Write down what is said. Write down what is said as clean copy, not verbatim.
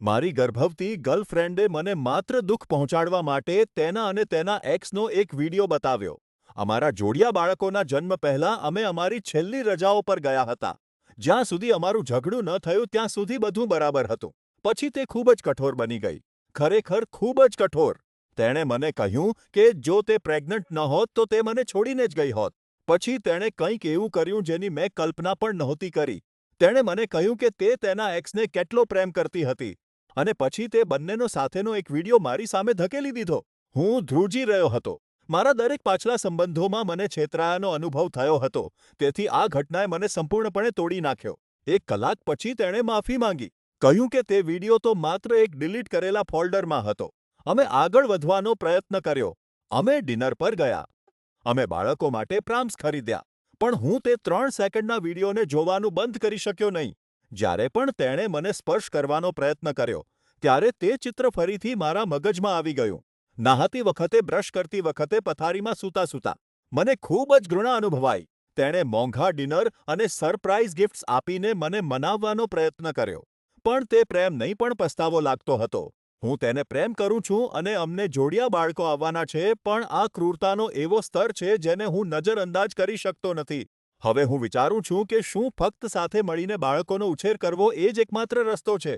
મારી ગર્ભવતી ગર્લફ્રેન્ડે મને માત્ર દુઃખ પહોંચાડવા માટે તેના અને તેના એક્સનો એક વીડિયો બતાવ્યો. અમારા જોડિયા બાળકોના જન્મ પહેલાં અમે અમારી છેલ્લી રજાઓ પર ગયા હતા. જ્યાં સુધી અમારું ઝઘડું ન થયું ત્યાં સુધી બધું બરાબર હતું. પછી તે ખૂબ જ કઠોર બની ગઈ. ખરેખર ખૂબ જ કઠોર. તેણે મને કહ્યું કે જો તે પ્રેગ્નન્ટ ન હોત તો તે મને છોડીને જ ગઈ હોત. પછી તેણે કંઈક એવું કર્યું જેની મેં કલ્પના પણ નહોતી કરી. તેણે મને કહ્યું કે તે તેના એક્સને કેટલો પ્રેમ કરતી હતી. અને પછી તે બંનેનો સાથેનો એક વીડિયો મારી સામે ધકેલી દીધો. હું ધ્રુજી રહ્યો હતો. મારા દરેક પાછલા સંબંધોમાં મને છેતરાયાનો અનુભવ થયો હતો, તેથી આ ઘટનાએ મને સંપૂર્ણપણે તોડી નાખ્યો. 1 કલાક પછી તેણે માફી માંગી. કહ્યું કે તે વીડિયો તો માત્ર એક ડિલીટ કરેલા ફોલ્ડરમાં હતો. અમે આગળ વધવાનો પ્રયત્ન કર્યો. અમે ડિનર પર ગયા. અમે બાળકો માટે પ્રામ્સ ખરીદ્યા. પણ હું તે 3 સેકન્ડના વીડિયોને જોવાનું બંધ કરી શક્યો નહીં. જ્યારે પણ તેણે મને સ્પર્શ કરવાનો પ્રયત્ન કર્યો, ત્યારે તે ચિત્ર ફરીથી મારા મગજમાં આવી ગયું. નહાતી વખતે બ્રશ કરતી વખતે પથારીમાં સૂતા સૂતા. મને ખૂબ જ ઘૃણા અનુભવાઈ. તેણે મોંઘા ડિનર અને સરપ્રાઈઝ ગિફ્ટ્સ આપીને મને મનાવવાનો પ્રયત્ન કર્યો. પણ તે પ્રેમ નહીં પણ પસ્તાવો લાગતો હતો. હું તેને પ્રેમ કરું છું અને અમને જોડિયા બાળકો આવવાના છે, પણ આ ક્રૂરતાનો એવો સ્તર છે જેને હું નજરઅંદાજ કરી શકતો નથી. હવે હું વિચારું છું કે શું ફક્ત સાથે મળીને બાળકોનો ઉછેર કરવો એ જ એકમાત્ર રસ્તો છે.